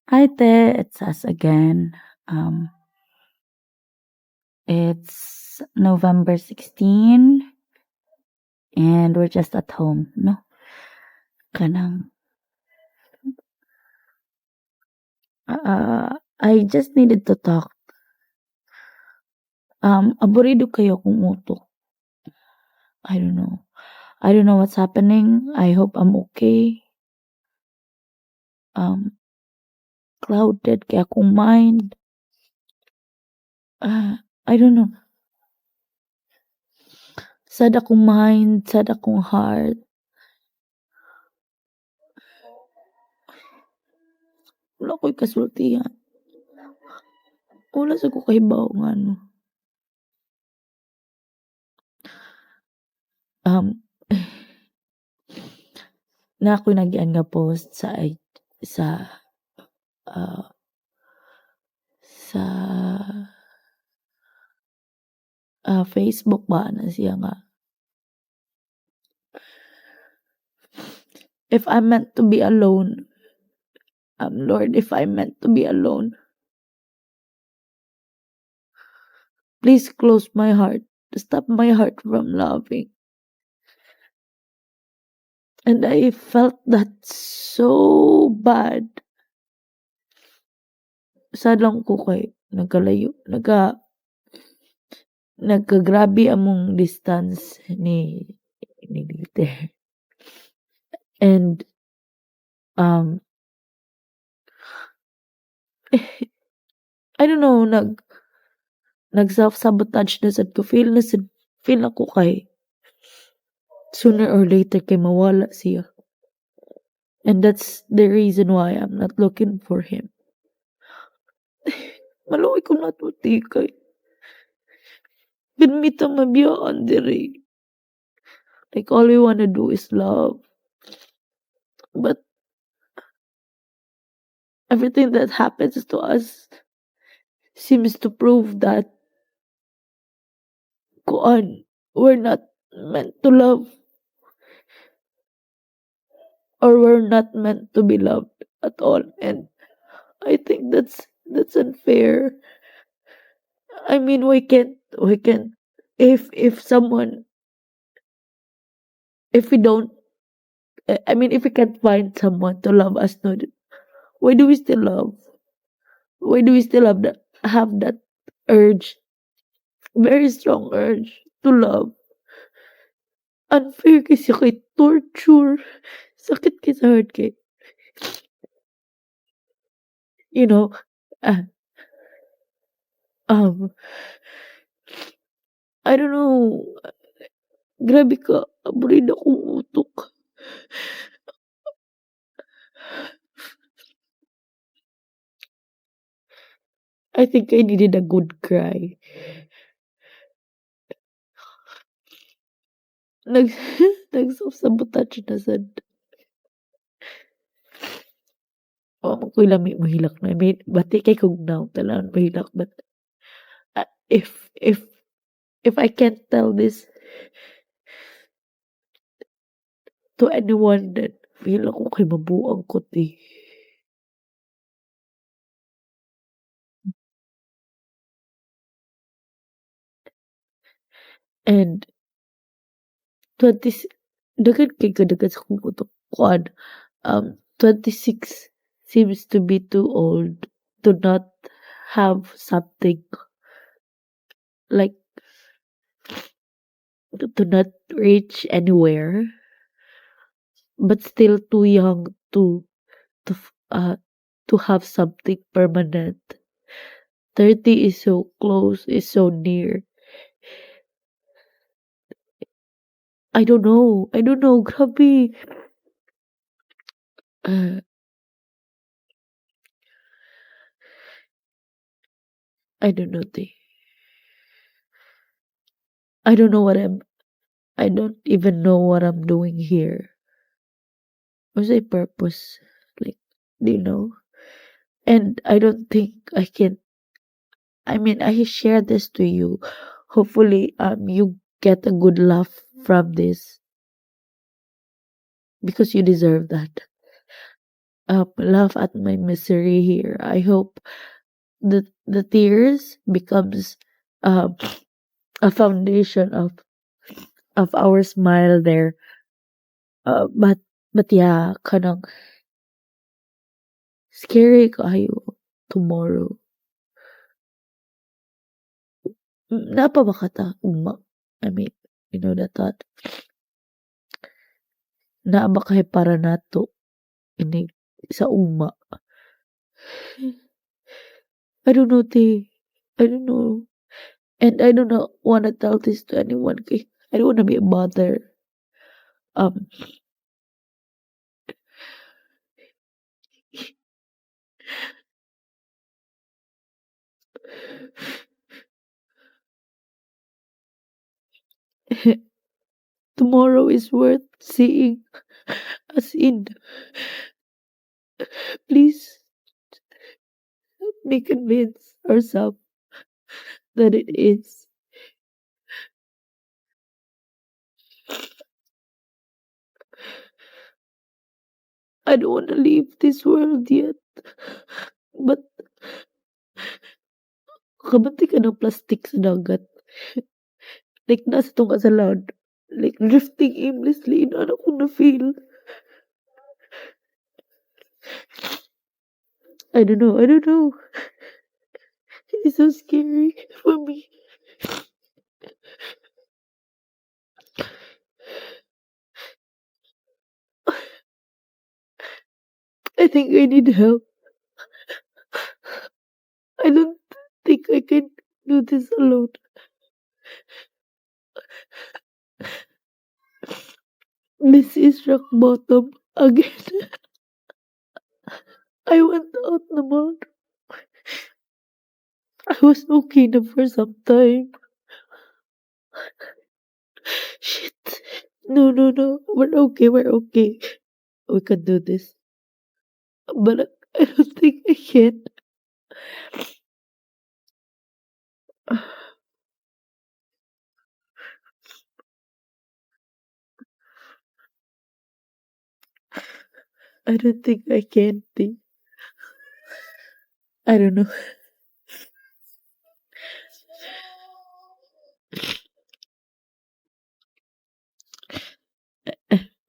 Hi there, it's us again. It's November 16 and we're just at home, no? Kanang, I just needed to talk. Aburido kayo kung utok. I don't know. I don't know what's happening. I hope I'm okay. Clouded kaya akong mind. I don't know. Sad akong mind, sad akong heart. Wala ko'y kasultihan. Wala sa ko kahibaw nga ano. Na ako'y nagian nga post sa ah, sa Facebook ba na siya nga, if I'm meant to be alone, Lord, if I'm meant to be alone, please close my heart, stop my heart from loving. And I felt that so bad. Sad lang ko kay nagkagrabe among distance ni Dieter. And I don't know, nag self-sabotage na sad ko. Feel ako kay sooner or later kay mawala siya. And that's the reason why I'm not looking for him. Maluoy ko natuti kay binmita mabiyaan diri. Like all we wanna do is love. But everything that happens to us seems to prove that we're not meant to love, or we're not meant to be loved at all. And I think that's unfair. I mean, we can if someone if we don't I mean, if we can't find someone to love us, no, why do we still love? Why do we still have that urge, very strong urge to love? Unfair kasi kay torture. Sakit kay sa heart kay. You know, ah, um, I don't know. Grabe ka. Aburido akong utok. I think I needed a good cry. Nag Nag-self-sabotage na sad. Ako'y lami mahilak na. Bati kay kog now talaan mahilak, but if I can't tell this to anyone, then feel ako kay mabuang ko ti. And 20 daghan kay kadaghan sa kong utok kuan. 26 seems to be too old to not have something like to not reach anywhere, but still too young to to have something permanent. 30 is so close, is so near. I don't know. Grabe. Uh, I don't know. I don't know I don't even know what I'm doing here. What's my purpose? Like, do you know? And I don't think I can. I mean, I share this to you. Hopefully, you get a good laugh from this because you deserve that. laugh at my misery here. I hope the tears becomes um a foundation of our smile there. But yeah, kanang scary kayo tomorrow. Napa ba ka ta ugma? I mean, you know that thought. Naa ba kay para nato ini sa ugma? I don't know, te. I don't know. And I don't know, wanna tell this to anyone. Kay I don't wanna be a bother. Um, tomorrow is worth seeing. As in, please make convince ourselves that it is. I don't wanna leave this world yet. But kabati ka ng plastic sa dagat. Like nasa tong sa land. Like drifting aimlessly na ako na feel. I don't know. I don't know. It's so scary for me. I think I need help. I don't think I can do this alone. This is rock bottom again. I went out naman. I was okay na for some time. Shit. No, no, no. We're okay. We're okay. We can do this. But I don't think I can. I don't think I can. Think. I don't know.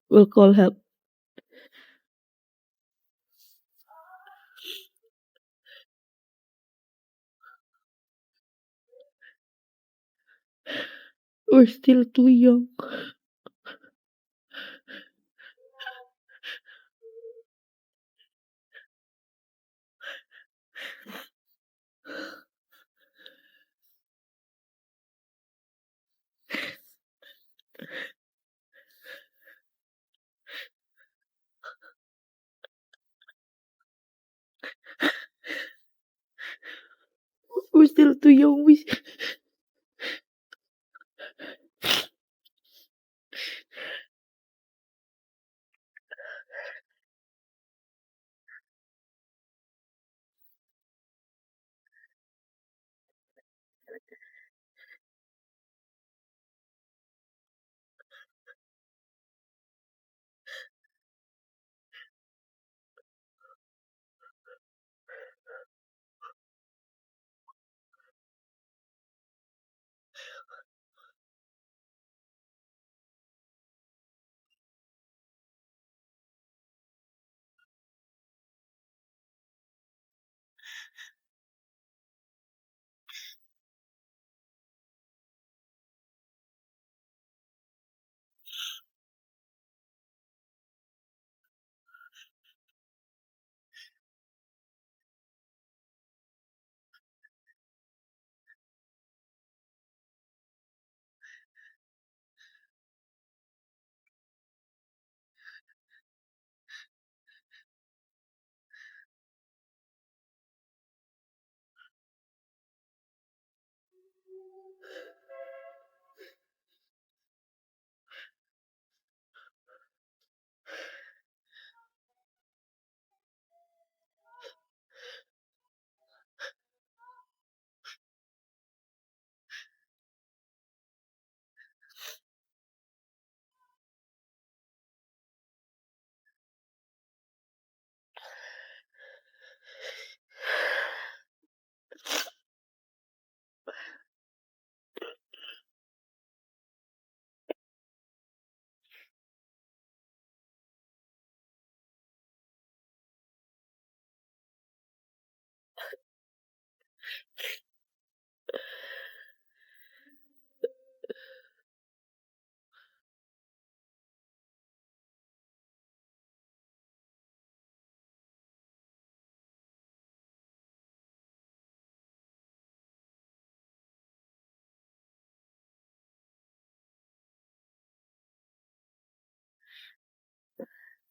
We'll call help. We're still too young. We're still too young.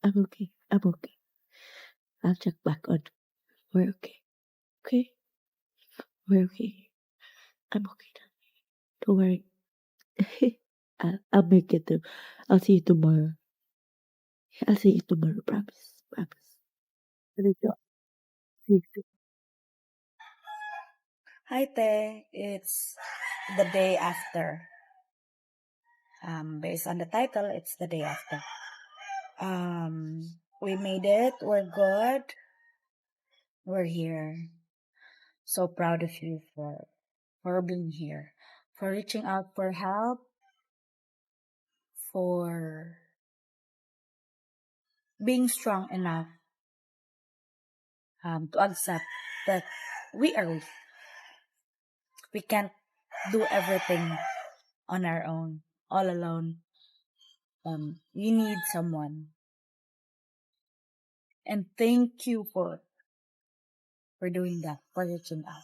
I'm okay. I'm okay. I'll check back on. We're okay. Okay? We're okay. I'm okay now. Don't worry. I'll make it through. I'll see you tomorrow. I'll see you tomorrow. Promise. Promise. Really do. See you tomorrow. Hi, Te. It's the day after. Based on the title, it's the day after. We made it. We're good. We're here. So proud of you for being here, for reaching out for help, for being strong enough to accept that we are weak. We can't do everything on our own, all alone. We need someone. And thank you for doing that, for reaching out.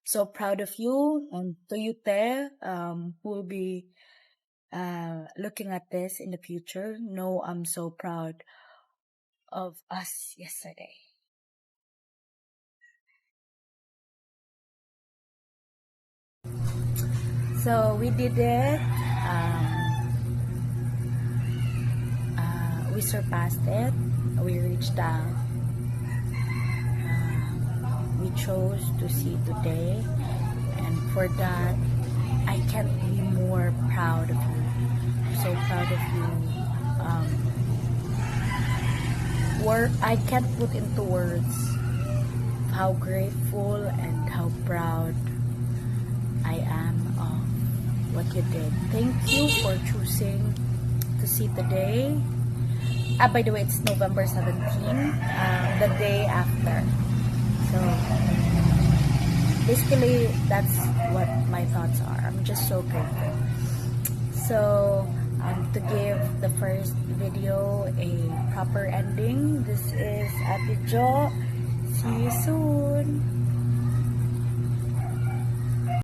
So proud of you, and to you, Te, who will be looking at this in the future. Know I'm so proud of us yesterday. So we did it. We surpassed it. We reached out. We chose to see today, and for that, I can't be more proud of you. So proud of you. I can't put into words how grateful and how proud I am of what you did. Thank you for choosing to see today. By the way, it's November 17, the day after. So basically, that's what my thoughts are. I'm just so grateful. So to give the first video a proper ending, this is Ate Jo. See you soon.